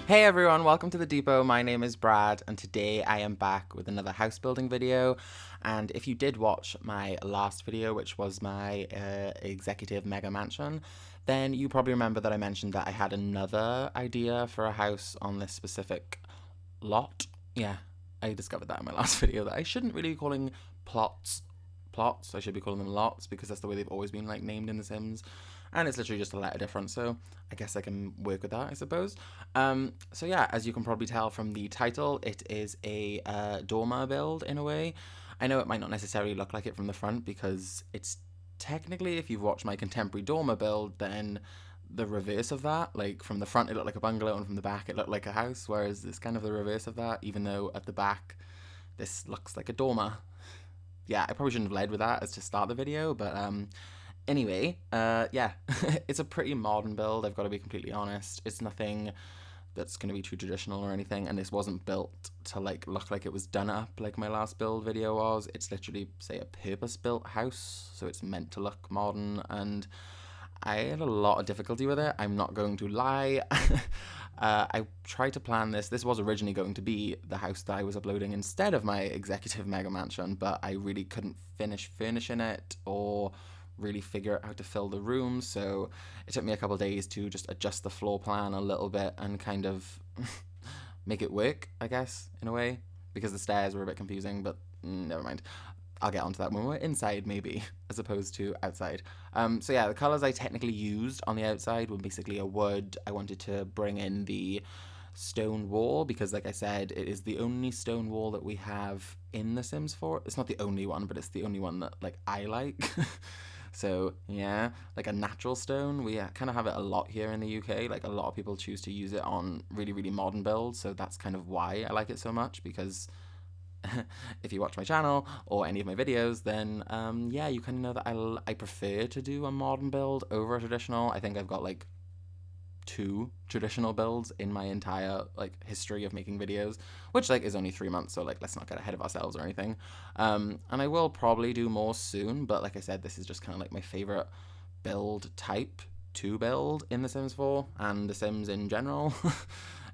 Hey everyone, welcome to the depot. My name is Brad, and today I am back with another house building video. And if you did watch my last video, which was my executive mega mansion, then you probably remember that I mentioned that I had another idea for a house on this specific lot. Yeah, I discovered that in my last video that I shouldn't really be calling plots. I should be calling them lots because that's the way they've always been like named in The Sims, and it's literally just a letter difference. So I guess I can work with that, I suppose. So yeah, as you can probably tell from the title, it is a dormer build in a way. I know it might not necessarily look like it from the front because it's technically, if you've watched my contemporary dormer build, then the reverse of that. Like from the front it looked like a bungalow, and from the back it looked like a house, whereas it's kind of the reverse of that, even though at the back this looks like a dormer. Yeah, I probably shouldn't have led with that as to start the video, but anyway, yeah, it's a pretty modern build, I've got to be completely honest. It's nothing that's going to be too traditional or anything, and this wasn't built to like look like it was done up like my last build video was. It's literally, say, a purpose-built house, so it's meant to look modern, and I had a lot of difficulty with it, I'm not going to lie. I tried to plan this. This was originally going to be the house that I was uploading instead of my executive mega mansion, but I really couldn't finish furnishing it or really figure out how to fill the rooms, so it took me a couple of days to just adjust the floor plan a little bit and kind of make it work, I guess, in a way, because the stairs were a bit confusing, but never mind. I'll get onto that when we're inside, maybe, as opposed to outside. So yeah, the colours I technically used on the outside were basically a wood. I wanted to bring in the stone wall because, like I said, it is the only stone wall that we have in The Sims 4. It's not the only one, but it's the only one that, like, I like. So yeah, like a natural stone. We kind of have it a lot here in the UK. Like a lot of people choose to use it on really, really modern builds. So that's kind of why I like it so much, because if you watch my channel or any of my videos, then yeah, you kind of know that I prefer to do a modern build over a traditional. I think I've got like 2 traditional builds in my entire like history of making videos, which like is only 3 months, so like let's not get ahead of ourselves or anything. And I will probably do more soon, but like I said, this is just kind of like my favorite build type to build in The Sims 4 and The Sims in general.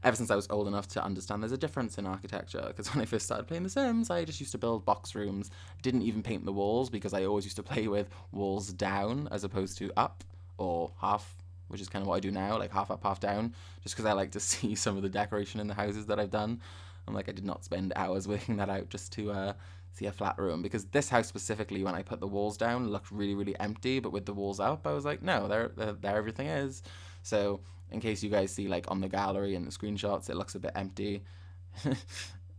Ever since I was old enough to understand there's a difference in architecture, because when I first started playing The Sims, I just used to build box rooms, didn't even paint the walls because I always used to play with walls down as opposed to up or half, which is kind of what I do now, like half up, half down, just because I like to see some of the decoration in the houses that I've done. I'm like, I did not spend hours working that out just to see a flat room, because this house specifically, when I put the walls down, looked really, really empty, but with the walls up, I was like, no, there everything is. So in case you guys see like on the gallery and the screenshots, it looks a bit empty.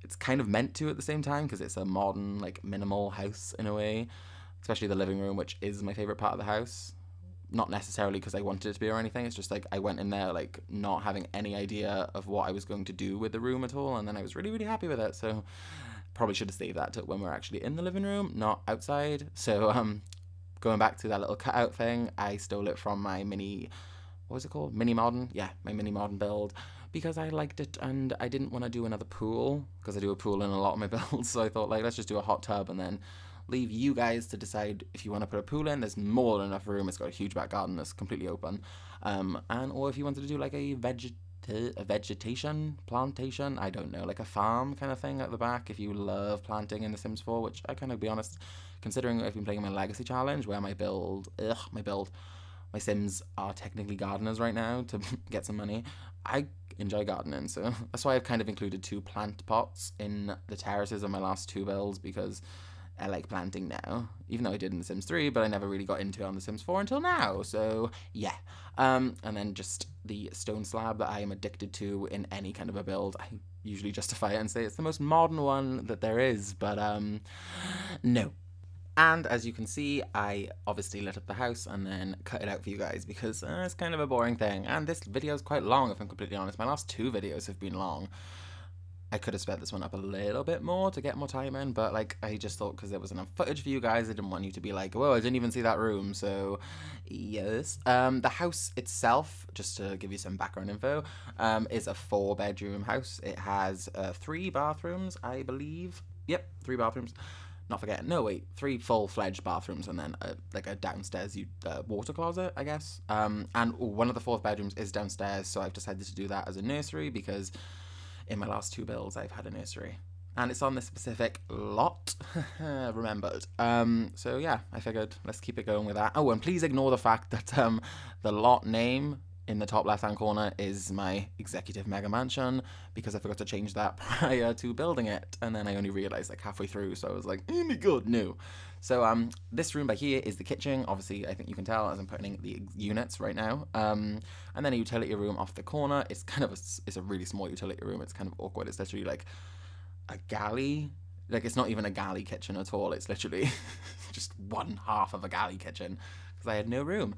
It's kind of meant to at the same time, because it's a modern, like minimal house in a way, especially the living room, which is my favorite part of the house. Not necessarily because I wanted it to be or anything, it's just like I went in there like not having any idea of what I was going to do with the room at all, and then I was really, really happy with it. So probably should have saved that to when we're actually in the living room, not outside. So going back to that little cutout thing, I stole it from my what was it called? Mini modern? Yeah, my mini modern build, because I liked it and I didn't want to do another pool, because I do a pool in a lot of my builds. So I thought, like, let's just do a hot tub and then leave you guys to decide if you want to put a pool in. There's more than enough room. It's got a huge back garden that's completely open. Or if you wanted to do like a vegetation plantation, I don't know, like a farm kind of thing at the back, if you love planting in The Sims 4, which I kind of, be honest, considering I've been playing my legacy challenge where my Sims are technically gardeners right now to get some money, I enjoy gardening, so that's why I've kind of included 2 plant pots in the terraces of my last 2 builds, because I like planting now, even though I did in The Sims 3, but I never really got into it on The Sims 4 until now, so yeah. And then just the stone slab that I am addicted to in any kind of a build. I usually justify it and say it's the most modern one that there is, but no. And as you can see, I obviously lit up the house and then cut it out for you guys because it's kind of a boring thing. And this video is quite long, if I'm completely honest. My last 2 videos have been long. I could have sped this one up a little bit more to get more time in, but like I just thought because there was enough footage for you guys, I didn't want you to be like, whoa, I didn't even see that room. So yes, the house itself, just to give you some background info, is a 4-bedroom house. It has 3 bathrooms, I believe. Yep, 3 bathrooms. not forgetting, no wait, 3 full-fledged bathrooms and then like a downstairs water closet, I guess. And one of the 4th bedrooms is downstairs, so I've decided to do that as a nursery because in my last 2 builds I've had a nursery. And it's on this specific lot, remembered. So yeah, I figured let's keep it going with that. Oh, and please ignore the fact that the lot name in the top left-hand corner is my executive mega mansion, because I forgot to change that prior to building it, and then I only realized like halfway through, so I was like, oh my god, no. So this room by here is the kitchen. Obviously, I think you can tell as I'm putting the units right now. And then a utility room off the corner. It's kind of it's a really small utility room. It's kind of awkward. It's literally like a galley. Like, it's not even a galley kitchen at all. It's literally just one half of a galley kitchen, because I had no room.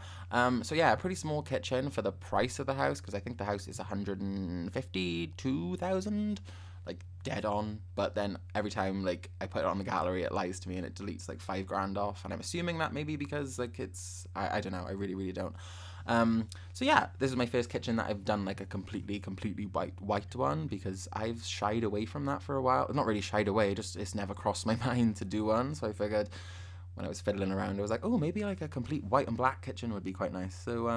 So yeah, a pretty small kitchen for the price of the house, because I think the house is 152,000, like dead on. But then every time like I put it on the gallery, it lies to me and it deletes like 5 grand off, and I'm assuming that maybe because like it's I don't know, I really don't. So yeah, this is my first kitchen that I've done like a completely white one, because I've shied away from that for a while. Not really shied away, just it's never crossed my mind to do one. So I figured when I was fiddling around, I was like, oh, maybe like a complete white and black kitchen would be quite nice. So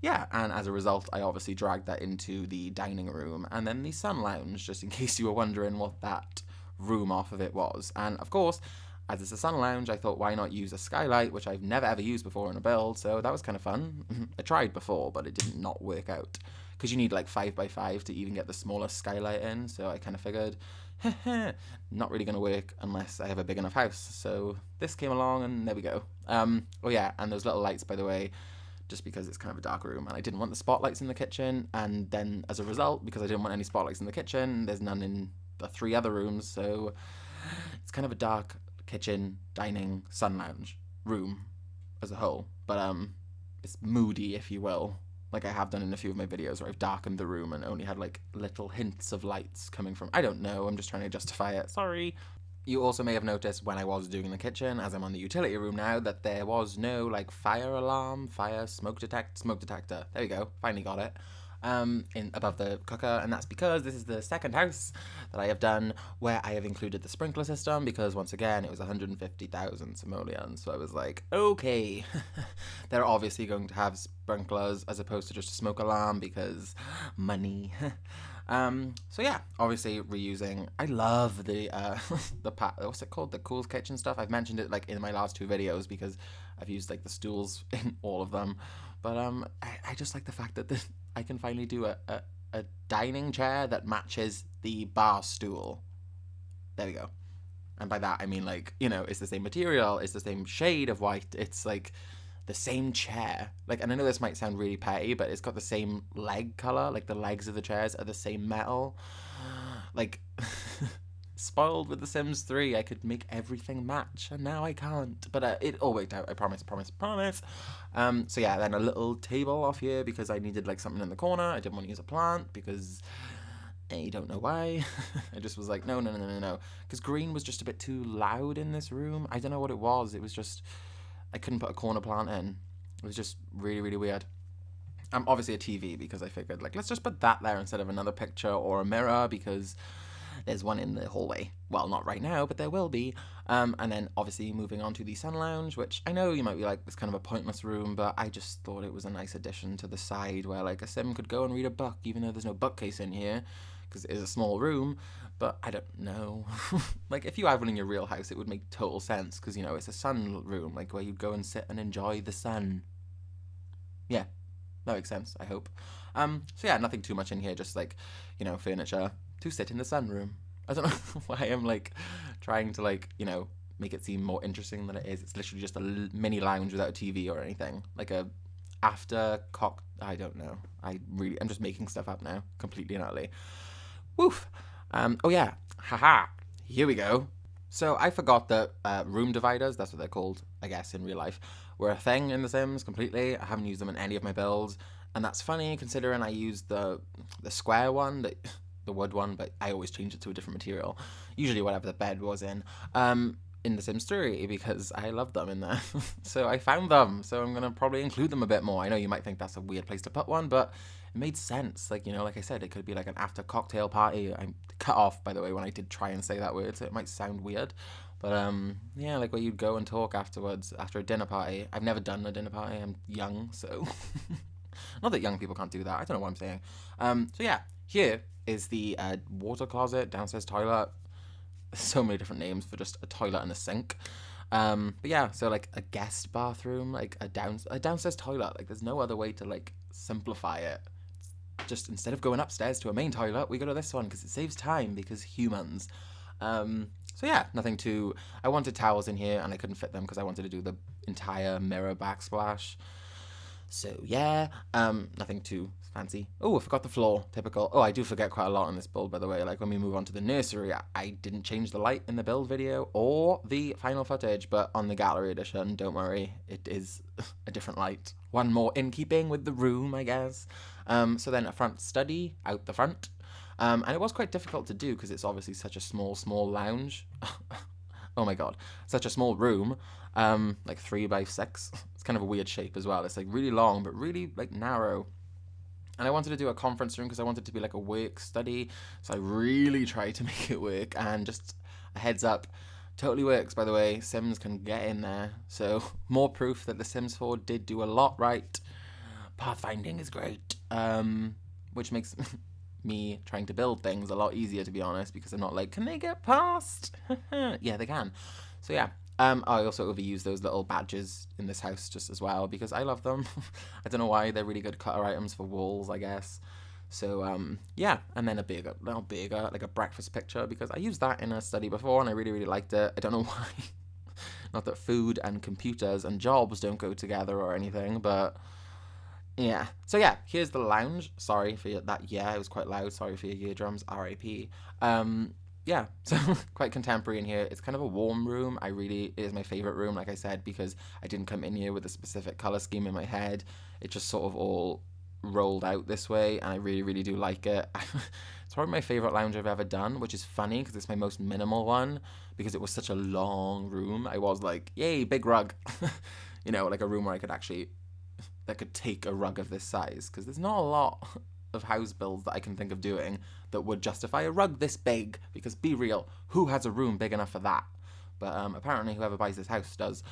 yeah, and as a result, I obviously dragged that into the dining room and then the sun lounge, just in case you were wondering what that room off of it was. And of course, as it's a sun lounge, I thought, why not use a skylight, which I've never ever used before in a build, so that was kind of fun. I tried before, but it did not work out, because you need like 5x5 to even get the smallest skylight in, so I kind of figured, not really going to work unless I have a big enough house. So this came along, and there we go. Oh yeah, and those little lights, by the way, just because it's kind of a dark room, and I didn't want the spotlights in the kitchen, and then as a result, because I didn't want any spotlights in the kitchen, there's none in the 3 other rooms, so it's kind of a dark kitchen, dining, sun lounge room as a whole, but it's moody, if you will, like I have done in a few of my videos where I've darkened the room and only had like little hints of lights coming from, I don't know, I'm just trying to justify it, sorry. You also may have noticed when I was doing the kitchen, as I'm on the utility room now, that there was no like fire alarm, smoke detector, there we go, finally got it, in above the cooker, and that's because this is the second house that I have done where I have included the sprinkler system, because once again it was 150,000 simoleons, so I was like, okay, they're obviously going to have sprinklers as opposed to just a smoke alarm, because money. So yeah, obviously reusing, I love the what's it called, the Cool's Kitchen stuff. I've mentioned it like in my last 2 videos because I've used like the stools in all of them, but I just like the fact that I can finally do a dining chair that matches the bar stool. There we go. And by that I mean, like, you know, it's the same material, it's the same shade of white, it's like the same chair, like, and I know this might sound really petty, but it's got the same leg color, like the legs of the chairs are the same metal. Like, spoiled with The Sims 3, I could make everything match, and now I can't, but it all worked out, I promise. So yeah, then a little table off here, because I needed like something in the corner. I didn't want to use a plant, because I don't know why. I just was like, no, because green was just a bit too loud in this room. I don't know what it was just, I couldn't put a corner plant in. It was just really weird. Obviously a TV, because I figured, like, let's just put that there instead of another picture or a mirror, because there's one in the hallway. Well, not right now, but there will be. And then obviously moving on to the sun lounge, which I know you might be like, it's kind of a pointless room, but I just thought it was a nice addition to the side where like a sim could go and read a book, even though there's no bookcase in here, because it is a small room. But I don't know. Like, if you have one in your real house, it would make total sense, because, you know, it's a sun room, like, where you'd go and sit and enjoy the sun. Yeah, that makes sense, I hope. So yeah, nothing too much in here, just, like, you know, furniture to sit in the sun room. I don't know why I'm, like, trying to, like, you know, make it seem more interesting than it is. It's literally just a mini lounge without a TV or anything. Like a I don't know. I'm just making stuff up now, completely and utterly. Woof! Oh yeah, haha, here we go. So I forgot that room dividers, that's what they're called, I guess, in real life, were a thing in The Sims completely. I haven't used them in any of my builds, and that's funny considering I used the square one, the wood one, but I always change it to a different material, usually whatever the bed was in. in The Sims 3 because I love them in there. So I found them, so I'm gonna probably include them a bit more. I know you might think that's a weird place to put one, but it made sense. Like, you know, like I said, it could be like an after cocktail party. I'm cut off, by the way, when I did try and say that word, so it might sound weird. But yeah, like where you'd go and talk afterwards after a dinner party. I've never done a dinner party. I'm young, so not that young people can't do that. I don't know what I'm saying. So yeah, here is the water closet, downstairs toilet. So many different names for just a toilet and a sink. But yeah, so like a guest bathroom, like a downstairs toilet. Like there's no other way to like simplify it. Just instead of going upstairs to a main toilet, we go to this one because it saves time because humans. So yeah, nothing too. I wanted towels in here and I couldn't fit them because I wanted to do the entire mirror backsplash. So yeah, nothing too fancy. Oh, I forgot the floor. Typical. Oh, I do forget quite a lot in this build, by the way. Like when we move on to the nursery, I didn't change the light in the build video or the final footage, but on the gallery edition, don't worry, it is a different light. One more in keeping with the room, I guess. So then a front study out the front. And it was quite difficult to do because it's obviously such a small lounge. Oh my god, such a small room, like 3x6. It's kind of a weird shape as well. It's like really long, but really like narrow. And I wanted to do a conference room because I wanted it to be like a work study. So I really tried to make it work. And just a heads up, totally works, by the way. Sims can get in there. So more proof that The Sims 4 did do a lot right. Pathfinding is great, which makes me trying to build things a lot easier, to be honest, because I'm not like, can they get past? Yeah, they can. So yeah, I also overuse those little badges in this house just as well because I love them. I don't know why, they're really good cutter items for walls, I guess. So yeah, and then a bigger, like a breakfast picture because I used that in a study before and I really liked it. I don't know why. Not that food and computers and jobs don't go together or anything, but yeah. So yeah, here's the lounge. Sorry for that. Yeah, it was quite loud. Sorry for your eardrums. R.I.P. Yeah, so quite contemporary in here. It's kind of a warm room. It is my favorite room, like I said, because I didn't come in here with a specific color scheme in my head. It just sort of all rolled out this way, and I really do like it. It's probably my favorite lounge I've ever done, which is funny because it's my most minimal one because it was such a long room. I was like, yay, big rug. You know, like a room where I could actually that could take a rug of this size because there's not a lot of house builds that I can think of doing that would justify a rug this big because be real, who has a room big enough for that? But apparently whoever buys this house does.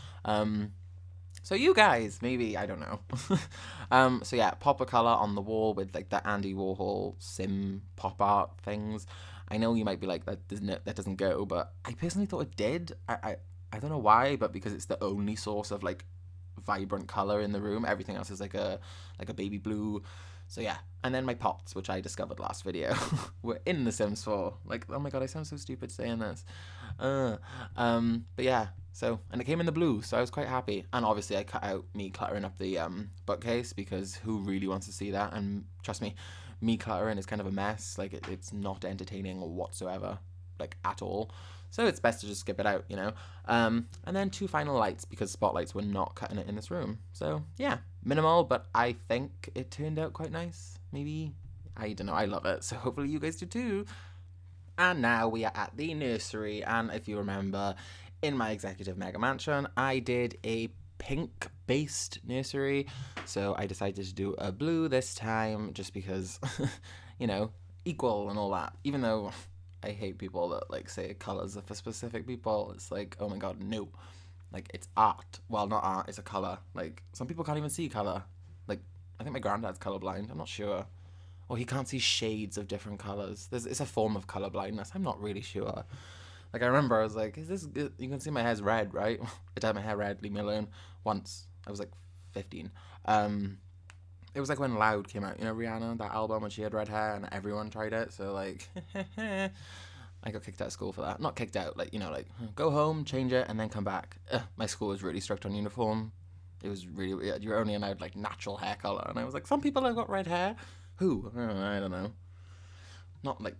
So you guys, maybe, I don't know. So yeah, pop a colour on the wall with like the Andy Warhol sim pop art things. I know you might be like, that doesn't go, but I personally thought it did. I don't know why, but because it's the only source of like vibrant color in the room, everything else is like a baby blue. So yeah, and then my pots, which I discovered last video, were in The Sims 4. Like, oh my god, I sound so stupid saying this. But yeah, so, and it came in the blue, so I was quite happy. And obviously I cut out me cluttering up the bookcase because who really wants to see that? And trust me, me cluttering is kind of a mess. Like, it's not entertaining whatsoever, like at all. So it's best to just skip it out, you know. And then 2 final lights because spotlights were not cutting it in this room. So yeah, minimal, but I think it turned out quite nice. Maybe, I don't know, I love it. So hopefully you guys do too. And now we are at the nursery. And if you remember, in my executive mega mansion, I did a pink based nursery. So I decided to do a blue this time just because, you know, equal and all that. Even though I hate people that like say colors are for specific people. It's like, oh my god, no. Like, it's art. Well, not art, it's a color. Like, some people can't even see color. Like, I think my granddad's colorblind. I'm not sure. Or he can't see shades of different colors. It's a form of color blindness. I'm not really sure. Like, I remember I was like, is this, you can see my hair's red, right? I dyed my hair red, leave me alone. Once. I was like 15. It was like when Loud came out, you know, Rihanna, that album when she had red hair and everyone tried it. So like, I got kicked out of school for that. Not kicked out, like, you know, like, go home, change it, and then come back. My school was really strict on uniform. It was really weird. You were only allowed like natural hair color. And I was like, some people have got red hair. Who? I don't know. Not like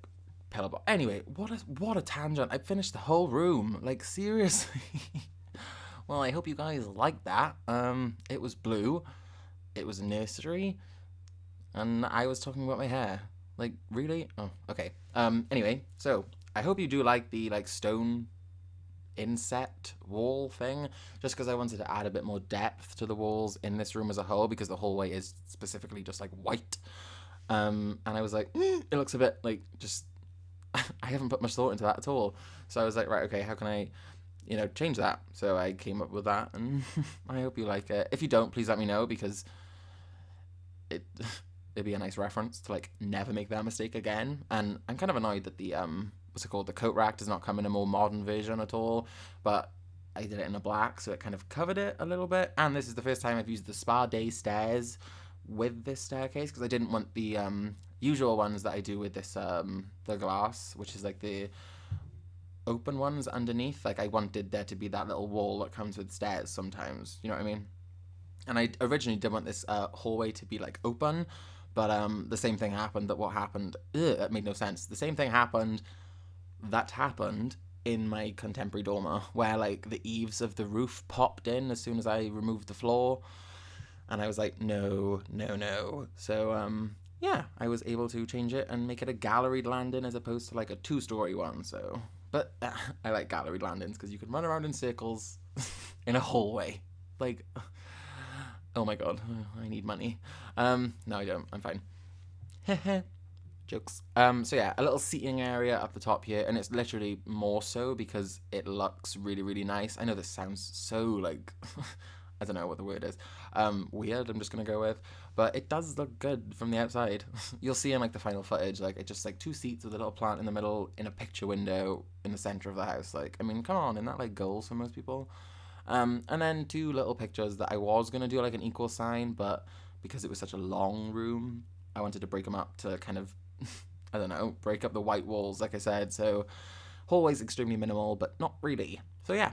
Pellable. Anyway, what a tangent. I finished the whole room. Like, seriously. Well, I hope you guys liked that. It was blue. It was a nursery, and I was talking about my hair. Like, really? Oh, okay. Anyway, so I hope you do like the like stone inset wall thing, just because I wanted to add a bit more depth to the walls in this room as a whole, because the hallway is specifically just like white. And I was like, it looks a bit like just, I haven't put much thought into that at all. So I was like, right, okay, how can I, change that? So I came up with that, and I hope you like it. If you don't, please let me know, because it'd be a nice reference to like never make that mistake again. And I'm kind of annoyed that the what's it called, the coat rack does not come in a more modern version at all, but I did it in a black, so it kind of covered it a little bit. And this is the first time I've used the Spa Day stairs with this staircase, because I didn't want the usual ones that I do with this the glass, which is like the open ones underneath. Like, I wanted there to be that little wall that comes with stairs sometimes, you know what I mean? And I originally did want this hallway to be like open, but the same thing happened. That made no sense. The same thing happened in my contemporary dormer, where like the eaves of the roof popped in as soon as I removed the floor, and I was like, no. So yeah, I was able to change it and make it a galleried landing as opposed to like a 2-story one. So, but I like galleried landings because you can run around in circles in a hallway. Like, oh my god, I need money. No, I don't. I'm fine. Jokes. So yeah, a little seating area up the top here, and it's literally more so because it looks really, really nice. I know this sounds so like, I don't know what the word is. Weird, I'm just gonna go with. But it does look good from the outside. You'll see in like the final footage, like it's just like 2 seats with a little plant in the middle in a picture window in the center of the house. Like, I mean, come on, isn't that like goals for most people? And then 2 little pictures that I was going to do like an equal sign, but because it was such a long room, I wanted to break them up to kind of, I don't know, break up the white walls, like I said. So hallway's extremely minimal, but not really. So yeah,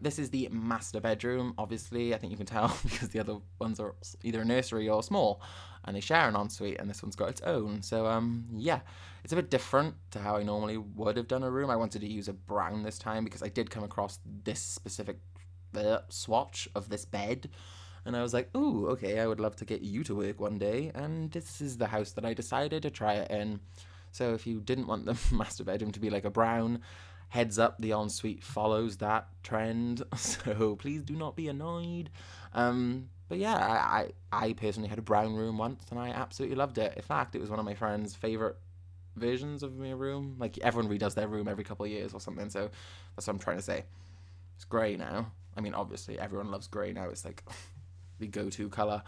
this is the master bedroom, obviously. I think you can tell because the other ones are either a nursery or small, and they share an ensuite, and this one's got its own. So yeah, it's a bit different to how I normally would have done a room. I wanted to use a brown this time because I did come across this specific swatch of this bed, and I was like, ooh, okay, I would love to get you to work one day, and this is the house that I decided to try it in. So if you didn't want the master bedroom to be like a brown, heads up, the ensuite follows that trend, so please do not be annoyed. But yeah, I personally had a brown room once, and I absolutely loved it. In fact, it was one of my friends' favorite versions of my room. Like, everyone redoes their room every couple of years or something, so that's what I'm trying to say. It's grey now. I mean, obviously, everyone loves grey now. It's like the go-to colour.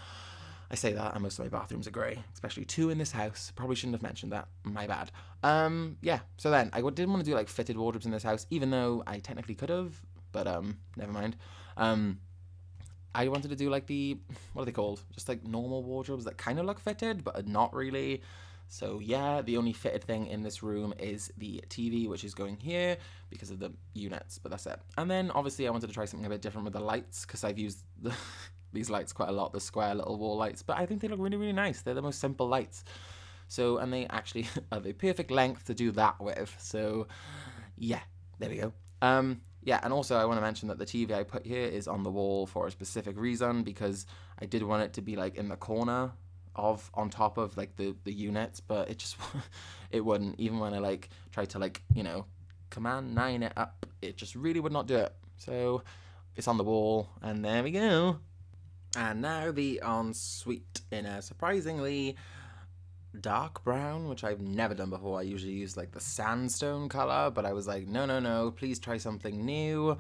I say that, and most of my bathrooms are grey, especially 2 in this house. Probably shouldn't have mentioned that. My bad. Yeah, so then, I didn't want to do, like, fitted wardrobes in this house, even though I technically could have, but, never mind. I wanted to do, like, what are they called? Just, like, normal wardrobes that kind of look fitted, but not really. So yeah, the only fitted thing in this room is the TV, which is going here because of the units, but that's it. And then obviously I wanted to try something a bit different with the lights, because I've used these lights quite a lot, the square little wall lights, but I think they look really, really nice. They're the most simple lights. So, and they actually are the perfect length to do that with. So yeah, there we go. Yeah, and also I want to mention that the TV I put here is on the wall for a specific reason, because I did want it to be like in the corner on top of like the units, but it just it wouldn't. Even when I like tried to like, command 9 it up, it just really would not do it. So it's on the wall, and there we go. And now the ensuite in a surprisingly dark brown, which I've never done before. I usually use like the sandstone color, but I was like, no, please try something new.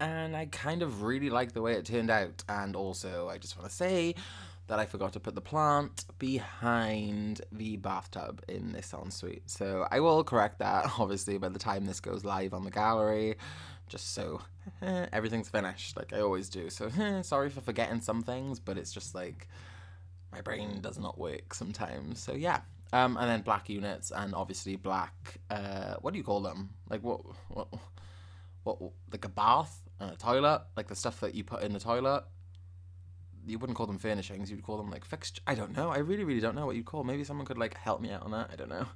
And I kind of really like the way it turned out. And also, I just want to say that I forgot to put the plant behind the bathtub in this ensuite. So I will correct that, obviously, by the time this goes live on the gallery, just so everything's finished, like I always do. So sorry for forgetting some things, but it's just like my brain does not work sometimes. So yeah. And then black units, and obviously black, what do you call them? Like what, like a bath and a toilet? Like the stuff that you put in the toilet? You wouldn't call them furnishings, you'd call them like fixture. I don't know. I really, really don't know what you'd call. Maybe someone could like help me out on that. I don't know.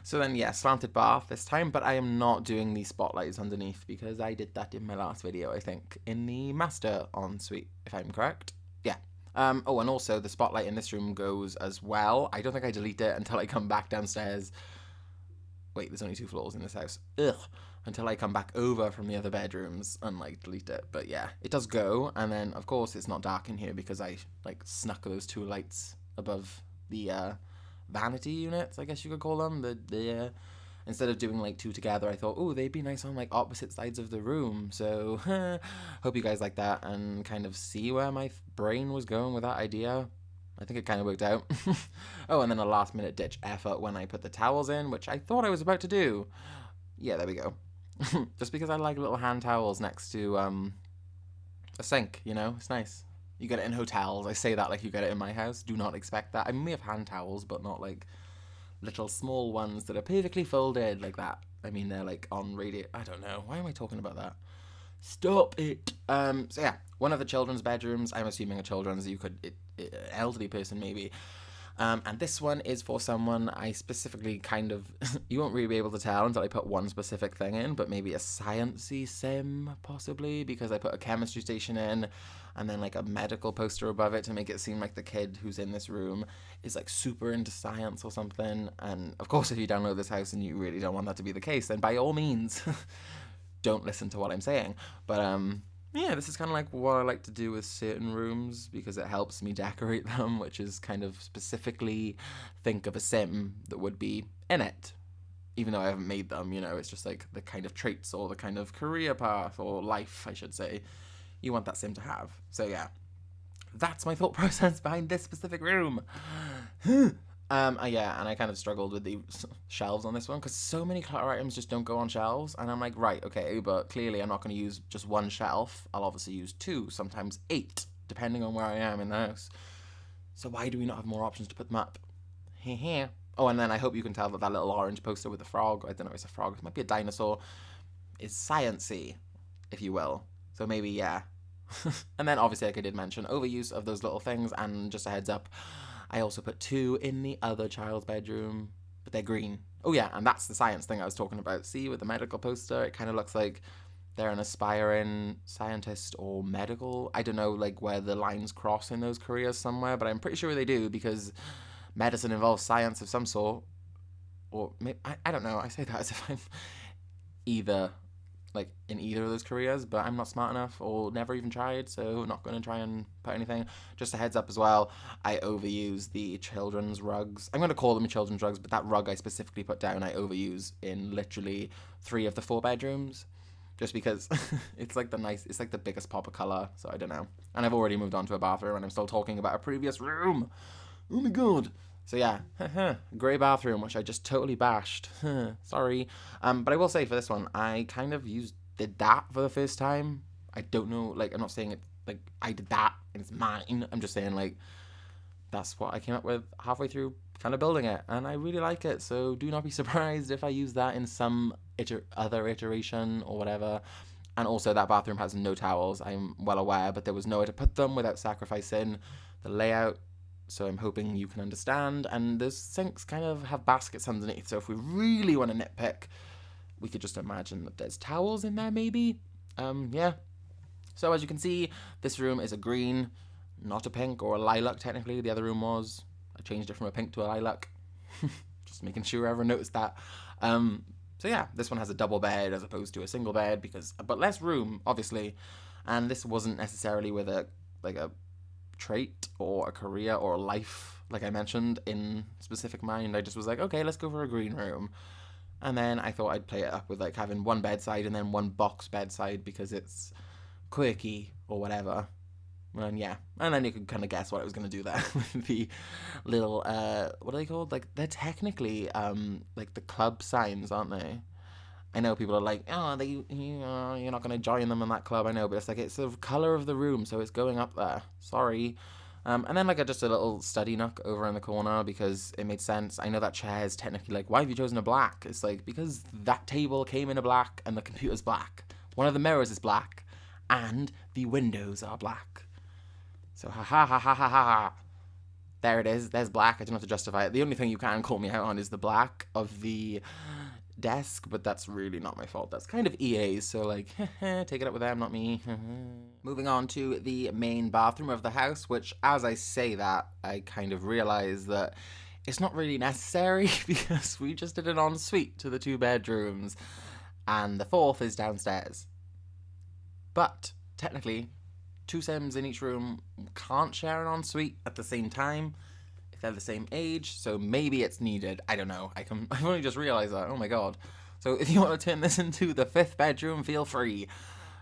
So then, yeah, slanted bath this time, but I am not doing the spotlights underneath because I did that in my last video, I think, in the master ensuite, if I'm correct. Yeah. Oh, and also the spotlight in this room goes as well. I don't think I delete it until I come back downstairs. wait, there's only 2 floors in this house. Ugh. Until I come back over from the other bedrooms and, like, delete it. But yeah, it does go. And then, of course, it's not dark in here because I, like, snuck those 2 lights above the vanity units, I guess you could call them. Instead of doing, like, 2 together, I thought, oh, they'd be nice on, like, opposite sides of the room. So, hope you guys like that and kind of see where my brain was going with that idea. I think it kind of worked out. Oh, and then a last-minute ditch effort when I put the towels in, which I thought I was about to do. Yeah, there we go. Just because I like little hand towels next to a sink, you know? It's nice. You get it in hotels. I say that like you get it in my house. Do not expect that. I mean, we have hand towels, but not like little small ones that are perfectly folded like that. I mean, they're like on radio. I don't know. Why am I talking about that? Stop it. So yeah, one of the children's bedrooms. I'm assuming a children's. You could, elderly person maybe. And this one is for someone I specifically kind of, you won't really be able to tell until I put one specific thing in, but maybe a sciencey sim, possibly, because I put a chemistry station in, and then like a medical poster above it to make it seem like the kid who's in this room is like super into science or something. And of course, if you download this house and you really don't want that to be the case, then by all means, don't listen to what I'm saying. But yeah, this is kind of like what I like to do with certain rooms because it helps me decorate them, which is kind of specifically think of a sim that would be in it. Even though I haven't made them, you know, it's just like the kind of traits or the kind of career path or life, I should say, you want that sim to have. So yeah, that's my thought process behind this specific room. Yeah, and I kind of struggled with the shelves on this one because so many clutter items just don't go on shelves, and I'm like, right, okay, but clearly I'm not going to use just 1 shelf. I'll obviously use 2, sometimes 8, depending on where I am in the house. So why do we not have more options to put them up? Oh, and then I hope you can tell that that little orange poster with the frog, I don't know if it's a frog, it might be a dinosaur, is science-y, if you will. So maybe, yeah. And then obviously, like I did mention, overuse of those little things, and just a heads up, I also put 2 in the other child's bedroom, but they're green. Oh yeah, and that's the science thing I was talking about. See, with the medical poster, it kind of looks like they're an aspiring scientist or medical. I don't know, like, where the lines cross in those careers somewhere, but I'm pretty sure they do, because medicine involves science of some sort. Or, maybe, I don't know, I say that as if I'm either, like, in either of those careers, but I'm not smart enough or never even tried, so not going to try and put anything. Just a heads up as well, I overuse the children's rugs. I'm going to call them children's rugs, but that rug I specifically put down I overuse in literally 3 of the 4 bedrooms, just because it's like it's like the biggest pop of colour, so I don't know. And I've already moved on to a bathroom and I'm still talking about a previous room. Oh my god. So yeah, grey bathroom, which I just totally bashed. Sorry. But I will say for this one, I kind of did that for the first time. I don't know, like, I'm not saying it, like, I did that and it's mine. I'm just saying, like, that's what I came up with halfway through kind of building it. And I really like it, so do not be surprised if I use that in some other iteration or whatever. And also that bathroom has no towels, I'm well aware, but there was nowhere to put them without sacrificing the layout. So I'm hoping you can understand. And those sinks kind of have baskets underneath. So if we really want to nitpick, we could just imagine that there's towels in there maybe. Yeah. So as you can see, this room is a green, not a pink or a lilac technically. The other room was. I changed it from a pink to a lilac. Just making sure everyone noticed that. So yeah, this one has a double bed as opposed to a single bed but less room, obviously. And this wasn't necessarily with a trait or a career or a life, like I mentioned, in specific mind. I just was like, okay, let's go for a green room. And then I thought I'd play it up with like having 1 bedside and then 1 box bedside because it's quirky or whatever. And yeah, and then you could kind of guess what I was going to do there with the little, what are they called? Like, they're technically like the club signs, aren't they? I know people are like, oh, you're not going to join them in that club. I know, but it's like, it's the colour of the room, so it's going up there. Sorry. And then like just a little study nook over in the corner because it made sense. I know that chair is technically like, why have you chosen a black? It's like, because that table came in a black and the computer's black. One of the mirrors is black and the windows are black. So ha ha ha ha ha ha. There it is. There's black. I don't have to justify it. The only thing you can call me out on is the black of the desk, but that's really not my fault. That's kind of EA's, so like, take it up with them, not me. Moving on to the main bathroom of the house, which as I say that, I kind of realize that it's not really necessary because we just did an ensuite to the 2 bedrooms and the 4th is downstairs. But technically, 2 Sims in each room can't share an ensuite at the same time if they're the same age, so maybe it's needed. I don't know. I've only just realised that. Oh my god. So if you want to turn this into the 5th bedroom, feel free.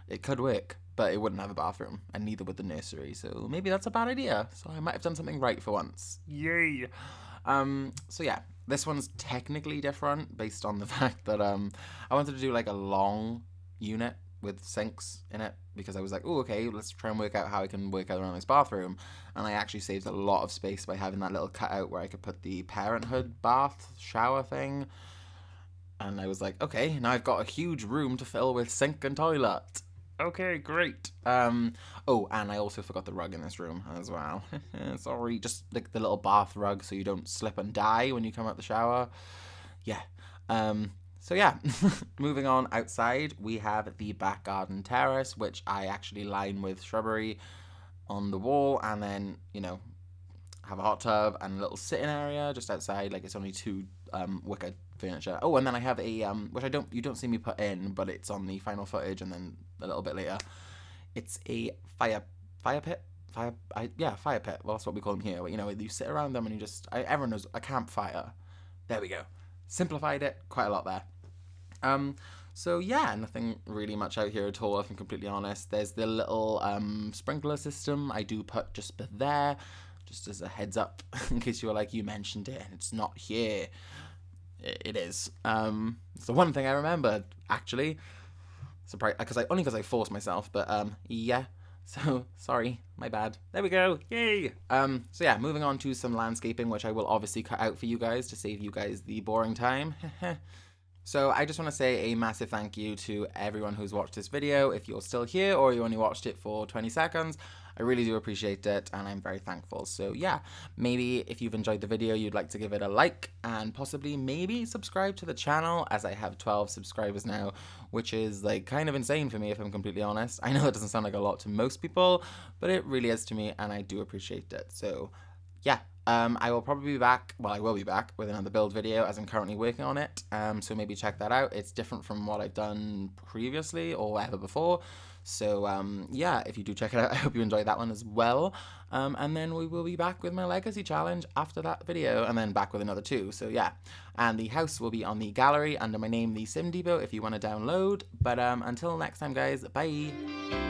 It could work, but it wouldn't have a bathroom, and neither would the nursery, so maybe that's a bad idea. So I might have done something right for once. Yay! So yeah, this one's technically different based on the fact that I wanted to do like a long unit with sinks in it, because I was like, oh, okay, let's try and work out how I can work out around this bathroom. And I actually saved a lot of space by having that little cutout where I could put the parenthood bath shower thing. And I was like, okay, now I've got a huge room to fill with sink and toilet. Okay, great. Oh, and I also forgot the rug in this room as well. Sorry, just like the little bath rug so you don't slip and die when you come out the shower. Yeah. So yeah, moving on outside, we have the back garden terrace, which I actually line with shrubbery on the wall, and then, you know, have a hot tub and a little sitting area just outside. Like, it's only 2 wicker furniture. Oh, and then I have a which you don't see me put in, but it's on the final footage, and then a little bit later, it's a fire pit. Fire pit. Well, that's what we call them here. But, you know, you sit around them and you just everyone knows a campfire. There we go. Simplified it quite a lot there. So yeah, nothing really much out here at all, if I'm completely honest. There's the little sprinkler system I do put just there, just as a heads up, in case you were like, you mentioned it and it's not here. It is. It's the one thing I remembered, actually. Surprise, because I forced myself, but yeah. So, sorry, my bad. There we go, yay! So yeah, moving on to some landscaping, which I will obviously cut out for you guys to save you guys the boring time. So I just want to say a massive thank you to everyone who's watched this video. If you're still here or you only watched it for 20 seconds, I really do appreciate it and I'm very thankful. So yeah, maybe if you've enjoyed the video, you'd like to give it a like and possibly maybe subscribe to the channel, as I have 12 subscribers now, which is like kind of insane for me, if I'm completely honest. I know it doesn't sound like a lot to most people, but it really is to me and I do appreciate it. So yeah. I will probably be back, well, I will be back with another build video as I'm currently working on it, so maybe check that out. It's different from what I've done previously or ever before, so yeah, if you do check it out, I hope you enjoyed that one as well, and then we will be back with my legacy challenge after that video, and then back with another 2, so yeah, and the house will be on the gallery under my name, The Sim Depot, if you want to download, but until next time guys, bye!